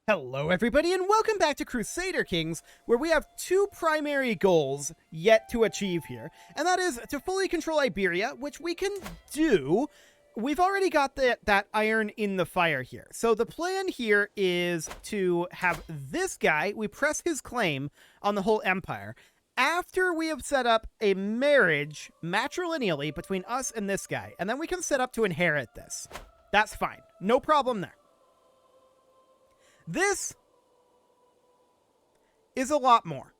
Hello everybody and welcome back to Crusader Kings, where we have two primary goals yet to achieve here, and that is to fully control Iberia, which we can do. We've already got that iron in the fire here. So the plan here is to have this guy, we press his claim on the whole empire. After we have set up a marriage matrilineally between us and this guy, and then we can set up to inherit this. That's fine. No problem there. This is a lot more.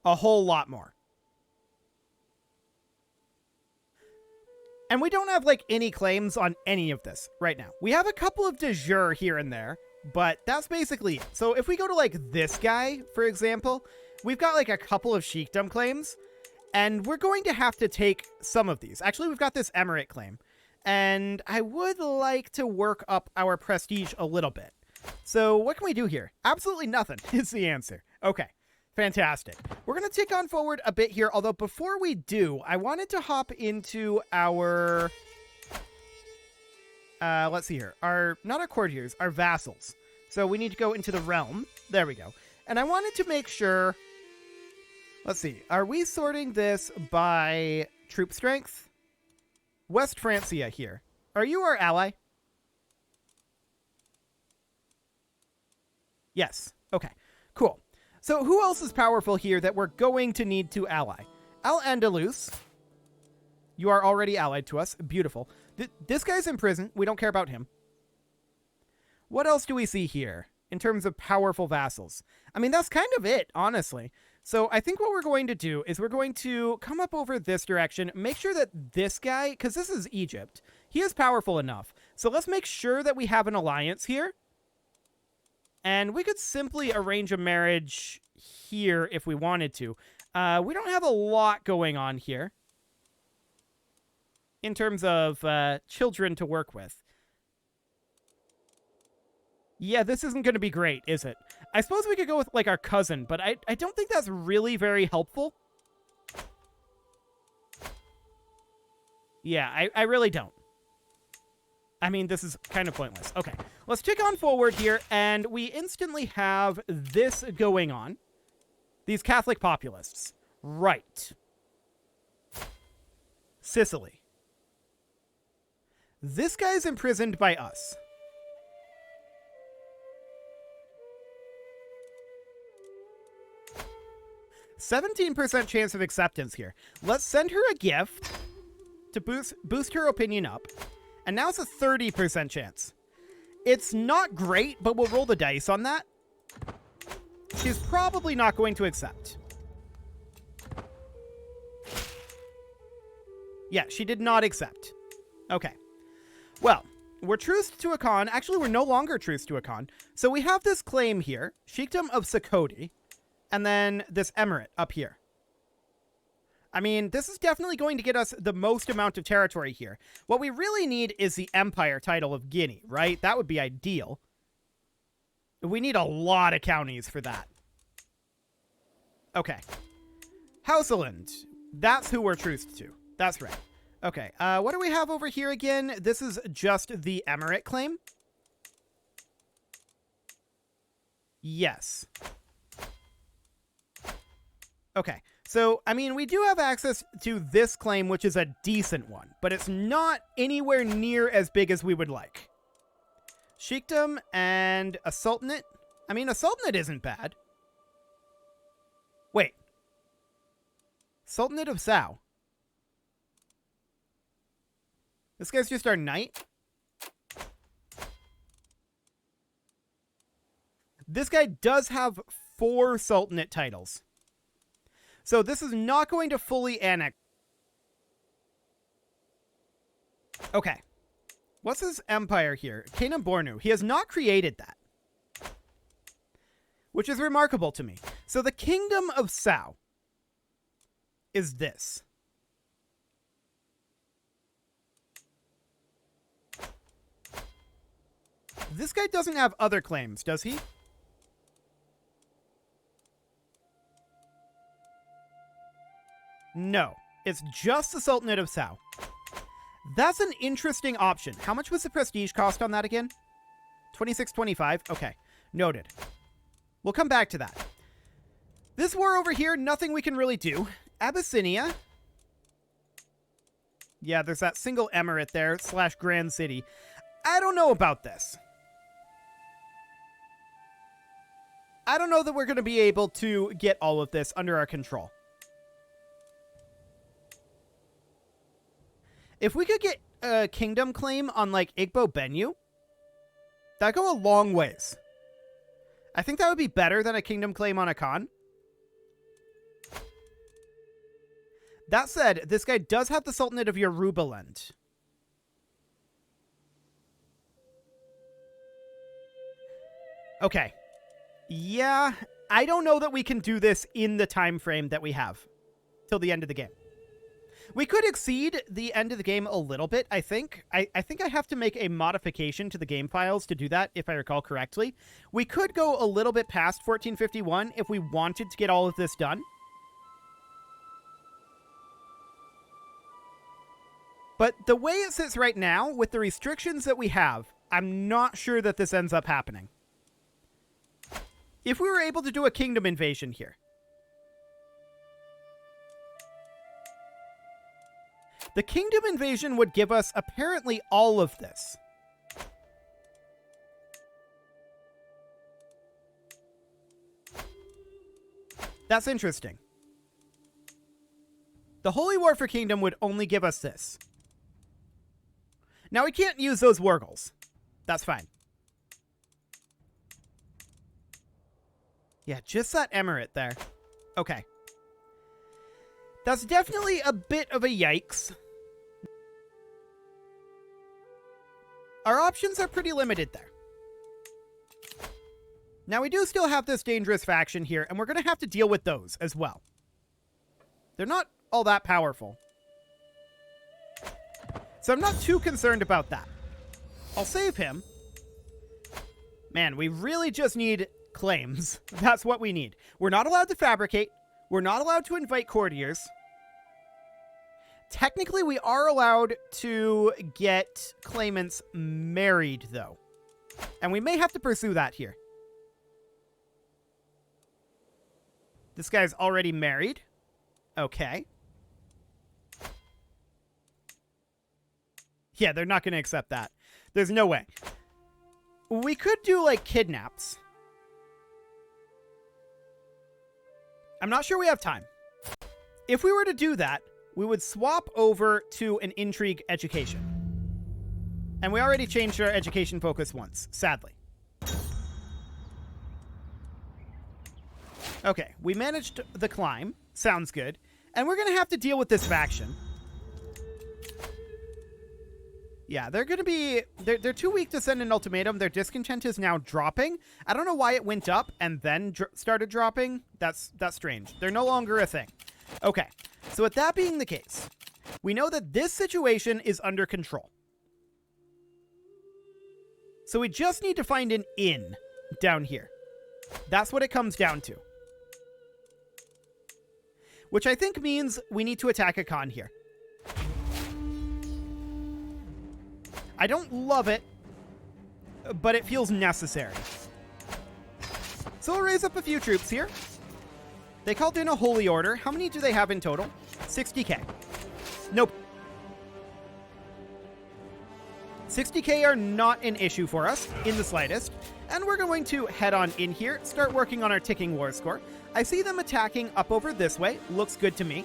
A whole lot more. And we don't have, like, any claims on any of this right now. We have a couple of de jure here and there, but that's basically it. So if we go to, like, this guy, for example, we've got, like, a couple of sheikdom claims, and we're going to have to take some of these. Actually, we've got this emirate claim, and I would like to work up our prestige a little bit. So what can we do here? Absolutely nothing is the answer. Okay, fantastic. We're going to tick on forward a bit here, although before we do, I wanted to hop into our... let's see here. Not our courtiers, our vassals. So we need to go into the realm. There we go. And I wanted to make sure... Let's see. Are we sorting this by troop strength? West Francia here. Are you our ally? Yes. Okay. Cool. So who else is powerful here that we're going to need to ally? Al-Andalus. You are already allied to us. Beautiful. This guy's in prison. We don't care about him. What else do we see here in terms of powerful vassals? I mean, that's kind of it, honestly. So I think what we're going to do is we're going to come up over this direction, make sure that this guy, because this is Egypt, he is powerful enough. So let's make sure that we have an alliance here. And we could simply arrange a marriage here if we wanted to. We don't have a lot going on here in terms of children to work with. Yeah, this isn't going to be great, is it? I suppose we could go with, like, our cousin, but I don't think that's really very helpful. Yeah, I really don't. I mean, this is kind of pointless. Okay, let's tick on forward here, and we instantly have this going on. These Catholic populists. Right. Sicily. This guy's imprisoned by us. %17% chance of acceptance here. Let's send her a gift to boost her opinion up. And now it's a 30% chance. It's not great, but we'll roll the dice on that. She's probably not going to accept. Yeah, she did not accept. Okay. Well, we're truce to Akan. Actually, we're no longer truce to Akan. So we have this claim here, Sheikdom of Sakodi, and then this emirate up here. I mean, this is definitely going to get us the most amount of territory here. What we really need is the empire title of Guinea, right? That would be ideal. We need a lot of counties for that. Okay. Houseland. That's who we're truced to. That's right. Okay, what do we have over here again? This is just the emirate claim. Yes. Okay, so, I mean, we do have access to this claim, which is a decent one, but it's not anywhere near as big as we would like. Sheikdom and a sultanate. I mean, a sultanate isn't bad. Wait. Sultanate of Sao. This guy's just our knight? This guy does have 4 sultanate titles. So this is not going to fully annex. Okay. What's his empire here? Kingdom Bornu. He has not created that. Which is remarkable to me. So the Kingdom of Sao is this. This guy doesn't have other claims, does he? No, it's just the Sultanate of Sao. That's an interesting option. How much was the prestige cost on that again? 26.25? Okay. Noted. We'll come back to that. This war over here, nothing we can really do. Abyssinia. Yeah, there's that single emirate there, / Grand City. I don't know about this. I don't know that we're going to be able to get all of this under our control. If we could get a kingdom claim on, like, Igbo Benue, that'd go a long ways. I think that would be better than a kingdom claim on Akan. That said, this guy does have the Sultanate of Yorubaland. Okay. Yeah, I don't know that we can do this in the time frame that we have till the end of the game. We could exceed the end of the game a little bit, I think. I think I have to make a modification to the game files to do that, if I recall correctly. We could go a little bit past 1451 if we wanted to get all of this done. But the way it sits right now, with the restrictions that we have, I'm not sure that this ends up happening. If we were able to do a kingdom invasion here, the kingdom invasion would give us apparently all of this. That's interesting. The Holy War for Kingdom would only give us this. Now, we can't use those wargles. That's fine. Yeah, just that emirate there. Okay. That's definitely a bit of a yikes. Our options are pretty limited there. Now, we do still have this dangerous faction here, and we're going to have to deal with those as well. They're not all that powerful. So I'm not too concerned about that. I'll save him. Man, we really just need claims. That's what we need. We're not allowed to fabricate. We're not allowed to invite courtiers. Technically, we are allowed to get claimants married, though. And we may have to pursue that here. This guy's already married. Okay. Yeah, they're not going to accept that. There's no way. We could do, like, kidnaps. I'm not sure we have time. If we were to do that, we would swap over to an intrigue education. And we already changed our education focus once, sadly. Okay, we managed the climb. Sounds good. And we're going to have to deal with this faction. Yeah, they're going to be... They're too weak to send an ultimatum. Their discontent is now dropping. I don't know why it went up and then started dropping. That's strange. They're no longer a thing. Okay, so with that being the case, we know that this situation is under control. So we just need to find an inn down here. That's what it comes down to. Which I think means we need to attack Akan here. I don't love it, but it feels necessary. So we'll raise up a few troops here. They called in a holy order. How many do they have in total? 60k. Nope. 60k are not an issue for us in the slightest. And we're going to head on in here, start working on our ticking war score. I see them attacking up over this way. Looks good to me.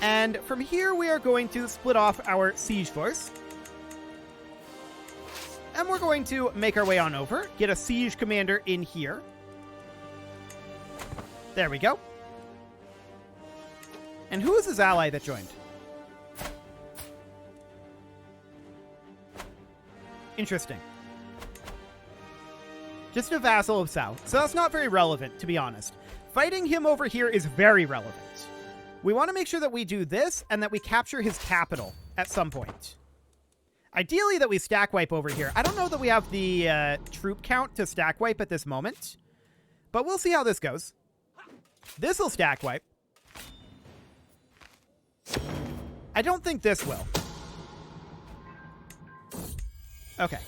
And from here, we are going to split off our siege force. And we're going to make our way on over, get a siege commander in here. There we go. And who is his ally that joined? Interesting. Just a vassal of Sao. So that's not very relevant, to be honest. Fighting him over here is very relevant. We want to make sure that we do this and that we capture his capital at some point. Ideally that we stack wipe over here. I don't know that we have the troop count to stack wipe at this moment. But we'll see how this goes. This will stack wipe. I don't think this will. Okay.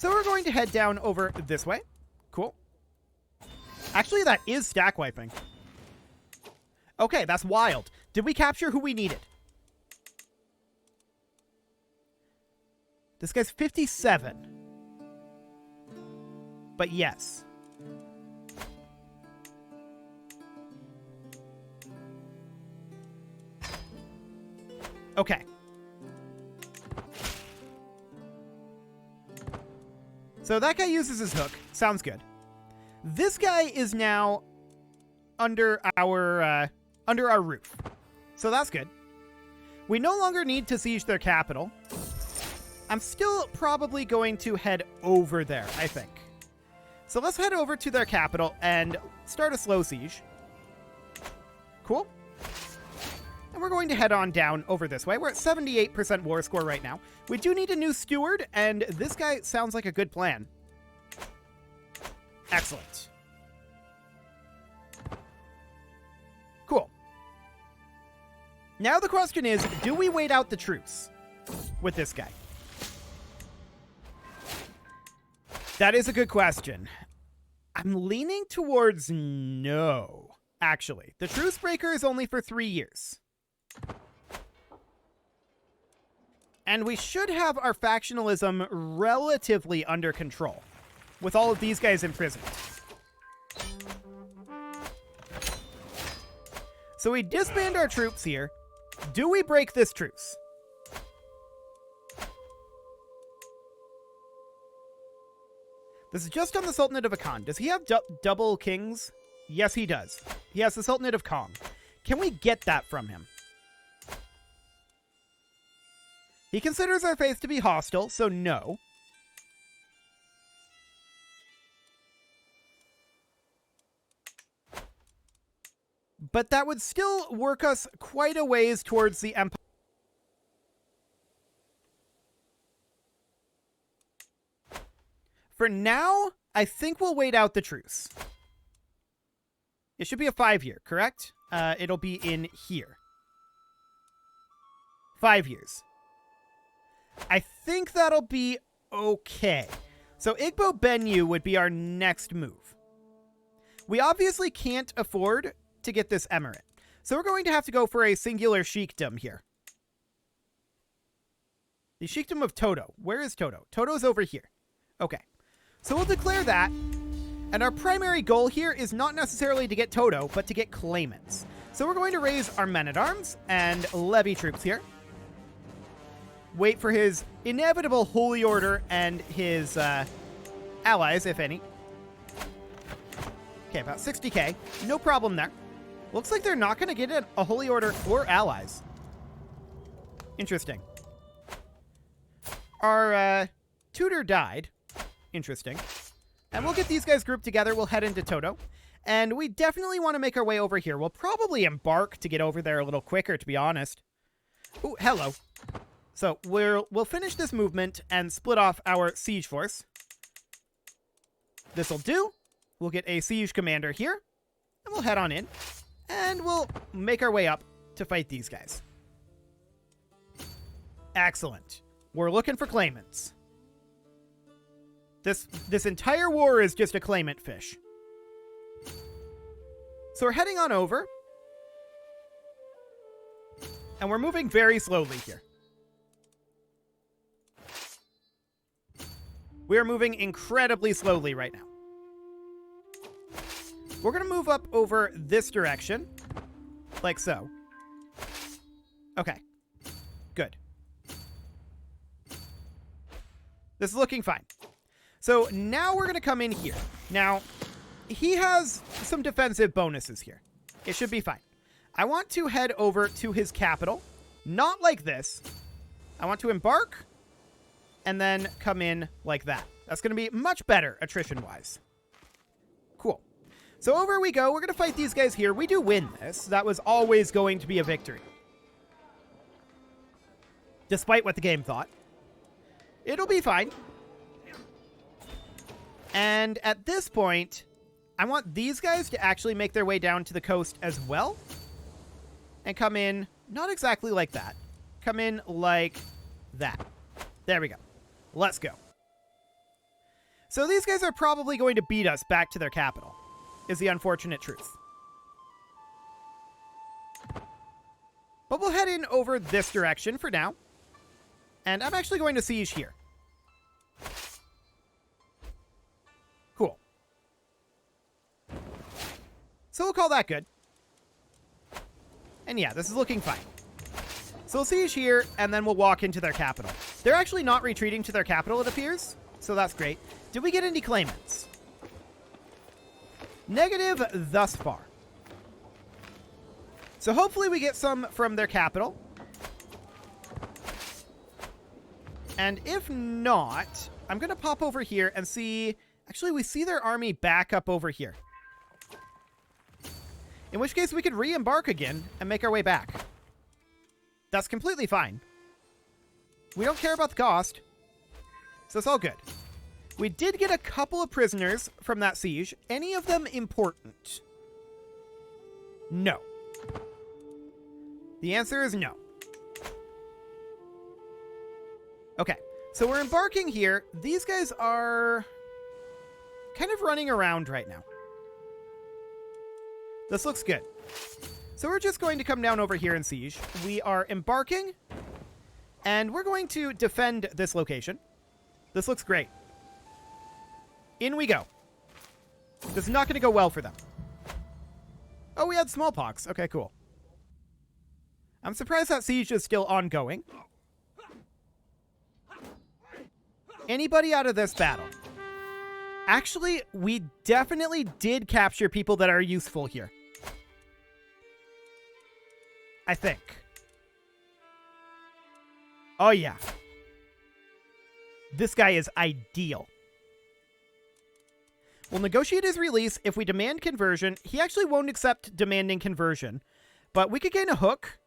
So we're going to head down over this way. Cool. Actually, that is stack wiping. Okay, that's wild. Did we capture who we needed? This guy's 57. But yes. Okay. So that guy uses his hook. Sounds good. This guy is now under our roof. So that's good. We no longer need to siege their capital. I'm still probably going to head over there, I think. So let's head over to their capital and start a slow siege. Cool. And we're going to head on down over this way. We're at 78% war score right now. We do need a new steward, and this guy sounds like a good plan. Excellent. Cool. Now the question is, do we wait out the truce with this guy? That is a good question. I'm leaning towards no, actually. The truce breaker is only for 3 years. And we should have our factionalism relatively under control, with all of these guys imprisoned. So we disband our troops here. Do we break this truce? This is just on the Sultanate of Akan. Does he have double kings? Yes, he does. He has the Sultanate of Kong. Can we get that from him? He considers our faith to be hostile, so no. But that would still work us quite a ways towards the empire. For now, I think we'll wait out the truce. It should be a 5-year, correct? It'll be in here. 5 years. I think that'll be okay. So Igbo Benyu would be our next move. We obviously can't afford to get this emirate. So we're going to have to go for a singular sheikdom here. The sheikdom of Toto. Where is Toto? Toto's over here. Okay. So we'll declare that. And our primary goal here is not necessarily to get Toto, but to get claimants. So we're going to raise our men-at-arms and levy troops here. Wait for his inevitable holy order and his allies, if any. Okay, about 60k. No problem there. Looks like they're not going to get a holy order or allies. Interesting. Our tutor died. Interesting. And we'll get these guys grouped together. We'll head into Toto. And we definitely want to make our way over here. We'll probably embark to get over there a little quicker, to be honest. Ooh, hello. So we'll finish this movement and split off our siege force. This'll do. We'll get a siege commander here. And we'll head on in. And we'll make our way up to fight these guys. Excellent. We're looking for claimants. This entire war is just a claimant fish. So we're heading on over. And we're moving very slowly here. We are moving incredibly slowly right now. We're going to move up over this direction. Like so. Okay. Good. This is looking fine. So now we're going to come in here. Now, he has some defensive bonuses here. It should be fine. I want to head over to his capital. Not like this. I want to embark and then come in like that. That's going to be much better attrition-wise. Cool. So over we go. We're going to fight these guys here. We do win this. That was always going to be a victory. Despite what the game thought. It'll be fine. And at this point, I want these guys to actually make their way down to the coast as well. And come in, not exactly like that. Come in like that. There we go. Let's go. So these guys are probably going to beat us back to their capital, is the unfortunate truth. But we'll head in over this direction for now. And I'm actually going to siege here. Cool. So we'll call that good. And yeah, this is looking fine. So we'll siege here, and then we'll walk into their capital. They're actually not retreating to their capital, it appears. So that's great. Did we get any claimants? Negative thus far. So hopefully we get some from their capital. And if not, I'm going to pop over here and see... Actually, we see their army back up over here. In which case, we could re-embark again and make our way back. That's completely fine. We don't care about the cost. So it's all good. We did get a couple of prisoners from that siege. Any of them important? No. The answer is no. Okay, so we're embarking here. These guys are kind of running around right now. This looks good. So we're just going to come down over here and siege. We are embarking, and we're going to defend this location. This looks great. In we go. This is not going to go well for them. Oh, we had smallpox. Okay, cool. I'm surprised that siege is still ongoing. Anybody out of this battle? Actually, we definitely did capture people that are useful here. I think. Oh, yeah. This guy is ideal. We'll negotiate his release if we demand conversion. He actually won't accept demanding conversion, but we could gain a hook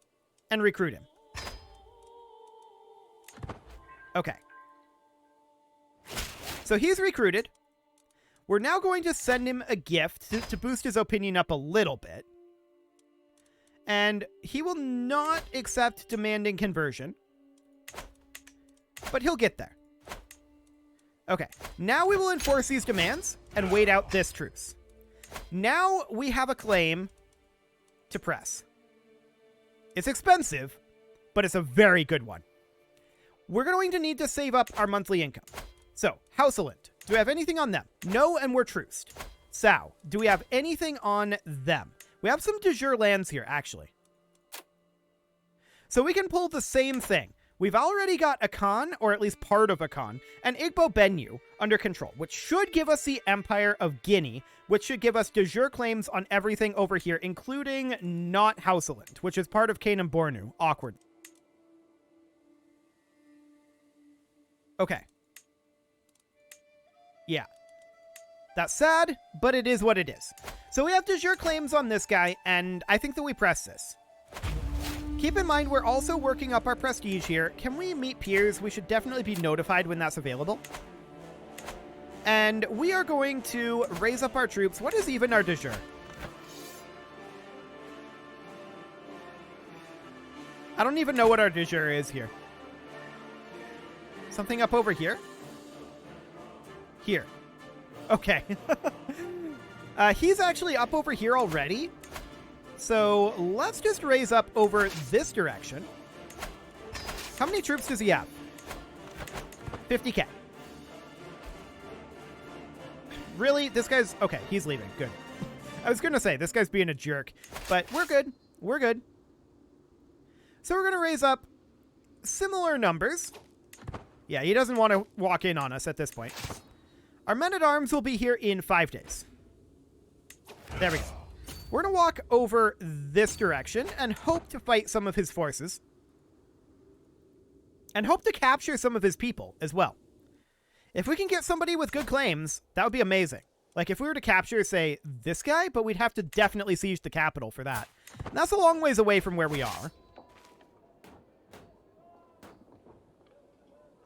and recruit him. Okay. So he's recruited. We're now going to send him a gift to boost his opinion up a little bit. And he will not accept demanding conversion, but he'll get there. Okay, now we will enforce these demands and wait out this truce. Now we have a claim to press. It's expensive, but it's a very good one. We're going to need to save up our monthly income. So, Houseland, do we have anything on them? No, and we're truced. Sao, do we have anything on them? We have some de jure lands here, actually. So we can pull the same thing. We've already got Akan, or at least part of Akan, and Igbo Benue under control, which should give us the Empire of Guinea, which should give us de jure claims on everything over here, including not Houseland, which is part of Kanem Bornu. Awkward. Okay. Yeah. That's sad, but it is what it is. So we have de jure claims on this guy, and I think that we press this. Keep in mind, we're also working up our prestige here. Can we meet peers? We should definitely be notified when that's available. And we are going to raise up our troops. What is even our de jure? I don't even know what our de jure is here. Something up over here? Here. Okay. He's actually up over here already. So let's just raise up over this direction. How many troops does he have? 50k. Really? This guy's... Okay, he's leaving. Good. I was going to say, this guy's being a jerk. But we're good. We're good. So we're going to raise up similar numbers. Yeah, he doesn't want to walk in on us at this point. Our men-at-arms will be here in 5 days. There we go. We're going to walk over this direction and hope to fight some of his forces. And hope to capture some of his people as well. If we can get somebody with good claims, that would be amazing. Like if we were to capture, say, this guy, but we'd have to definitely siege the capital for that. And that's a long ways away from where we are.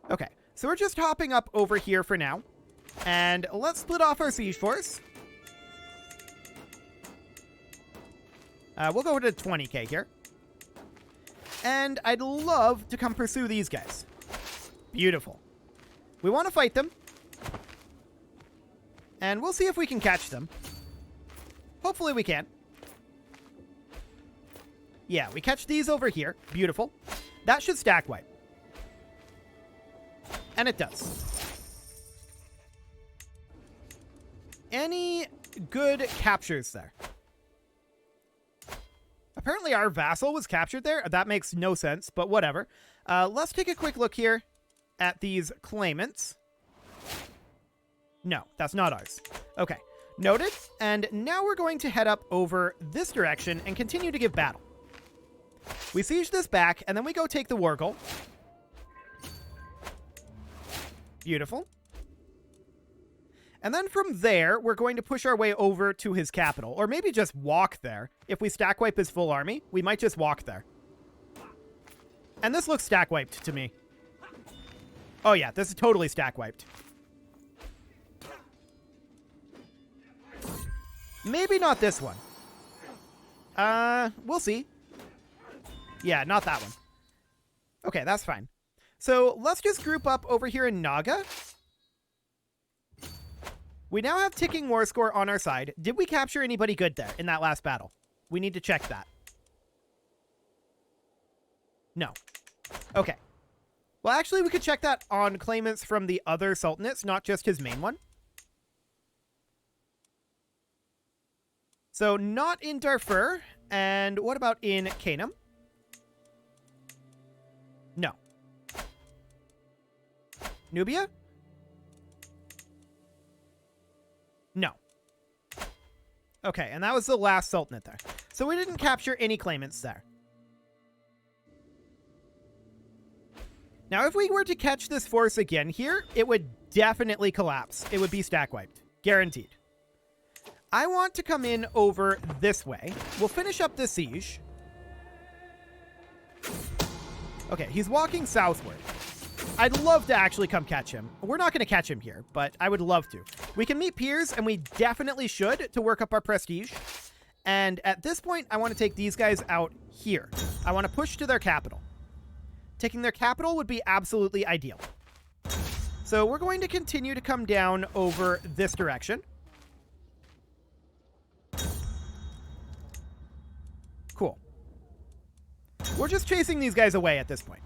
Okay, so we're just hopping up over here for now. And let's split off our siege force. We'll go to 20k here. And I'd love to come pursue these guys. Beautiful. We want to fight them. And we'll see if we can catch them. Hopefully we can. Yeah, we catch these over here. Beautiful. That should stack wipe. And it does. Any good captures there? Apparently our vassal was captured there. That makes no sense, but whatever. Let's take a quick look here at these claimants. No, that's not ours. Okay, noted. And now we're going to head up over this direction and continue to give battle. We siege this back, and then we go take the war goal. Beautiful. And then from there, we're going to push our way over to his capital, or maybe just walk there. If we stack wipe his full army, we might just walk there. And this looks stack wiped to me. Oh yeah, this is totally stack wiped. Maybe not this one. We'll see. Yeah, not that one. Okay, that's fine. So let's just group up over here in Naga. We now have ticking war score on our side. Did we capture anybody good there in that last battle? We need to check that. No. Okay. Well, actually, we could check that on claimants from the other sultanates, not just his main one. So not in Darfur. And what about in Canaan? No. Nubia? No. Okay, and that was the last sultanate there. So we didn't capture any claimants there. Now, if we were to catch this force again here, it would definitely collapse. It would be stack wiped. Guaranteed. I want to come in over this way. We'll finish up this siege. Okay, he's walking southward. I'd love to actually come catch him. We're not going to catch him here, but I would love to. We can meet peers, and we definitely should to work up our prestige. And at this point, I want to take these guys out here. I want to push to their capital. Taking their capital would be absolutely ideal. So we're going to continue to come down over this direction. Cool. We're just chasing these guys away at this point.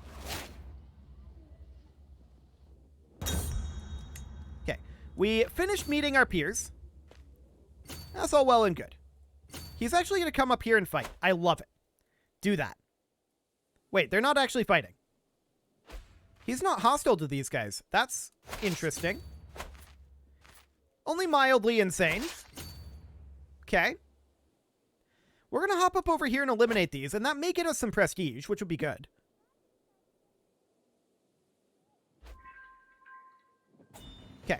Okay. We finished meeting our peers. That's all well and good. He's actually going to come up here and fight. I love it. Do that. Wait, they're not actually fighting. He's not hostile to these guys. That's interesting. Only mildly insane. Okay. We're going to hop up over here and eliminate these, and that may get us some prestige, which would be good. Okay.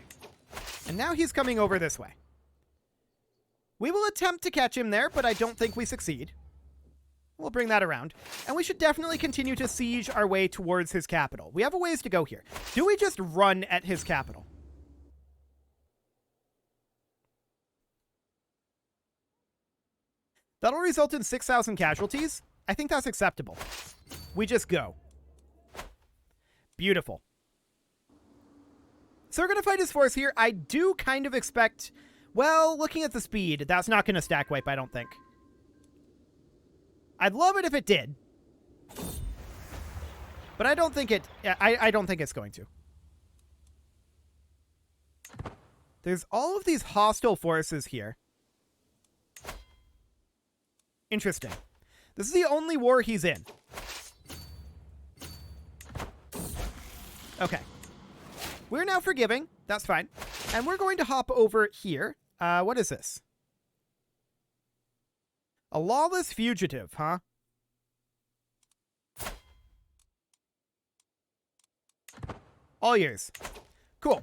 And now he's coming over this way. We will attempt to catch him there, but I don't think we succeed. We'll bring that around. And we should definitely continue to siege our way towards his capital. We have a ways to go here. Do we just run at his capital? That'll result in 6,000 casualties. I think that's acceptable. We just go. Beautiful. So we're going to fight his force here. I do kind of expect... Well, looking at the speed, that's not going to stack wipe, I don't think. I'd love it if it did. But I don't think it... I don't think it's going to. There's all of these hostile forces here. Interesting. This is the only war he's in. Okay. We're now forgiving. That's fine. And we're going to hop over here. What is this? A lawless fugitive, huh? All yours. Cool.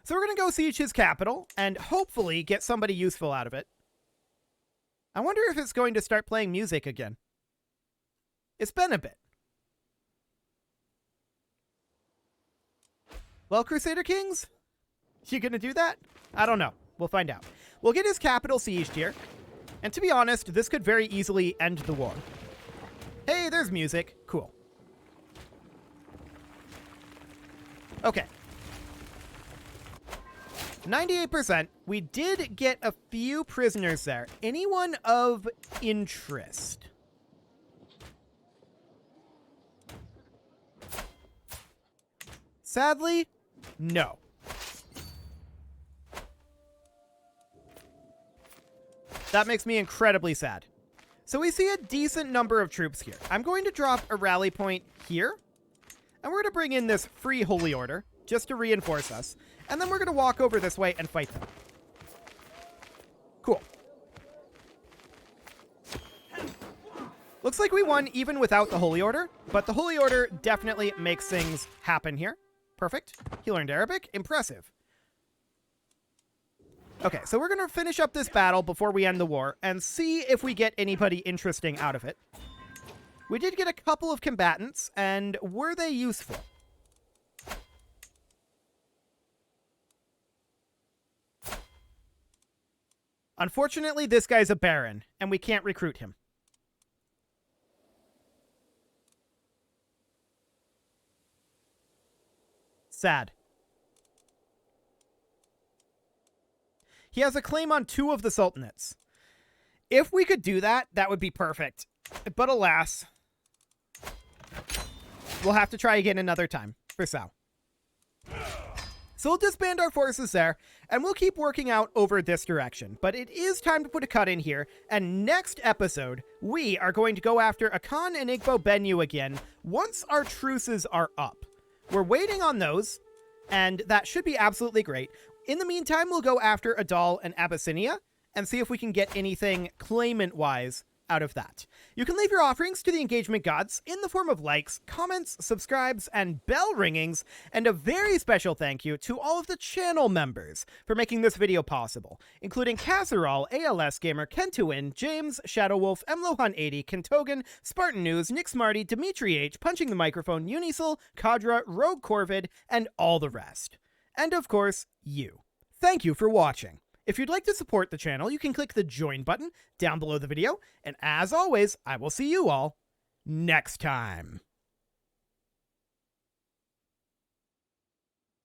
So we're going to go siege his capital and hopefully get somebody useful out of it. I wonder if it's going to start playing music again. It's been a bit. Well, Crusader Kings? You gonna do that? I don't know. We'll find out. We'll get his capital sieged here. And to be honest, this could very easily end the war. Hey, there's music. Cool. Okay. 98%. We did get a few prisoners there. Anyone of interest? Sadly, no. That makes me incredibly sad. So we see a decent number of troops here. I'm going to drop a rally point here, and we're going to bring in this free holy order just to reinforce us, and then we're going to walk over this way and fight them. Cool. Looks like we won even without the holy order, but the holy order definitely makes things happen here. Perfect. He learned Arabic. Impressive. Okay, so we're going to finish up this battle before we end the war and see if we get anybody interesting out of it. We did get a couple of combatants, and were they useful? Unfortunately, this guy's a baron, and we can't recruit him. Sad. He has a claim on 2 of the sultanates. If we could do that, that would be perfect. But alas, we'll have to try again another time for Sao. So we'll disband our forces there, and we'll keep working out over this direction. But it is time to put a cut in here, and next episode, we are going to go after Akan and Igbo Bennu again once our truces are up. We're waiting on those, and that should be absolutely great. In the meantime, we'll go after Adal and Abyssinia and see if we can get anything claimant-wise out of that. You can leave your offerings to the engagement gods in the form of likes, comments, subscribes, and bell ringings, and a very special thank you to all of the channel members for making this video possible, including Casserole, ALS Gamer, Kentuin, James, Shadowwolf, Mlohan80, Kentogan, Spartan News, Nick Smarty, Dimitri H, Punching the Microphone, Unisil, Kadra, Rogue Corvid, and all the rest. And of course, you. Thank you for watching. If you'd like to support the channel, you can click the join button down below the video, and as always, I will see you all next time.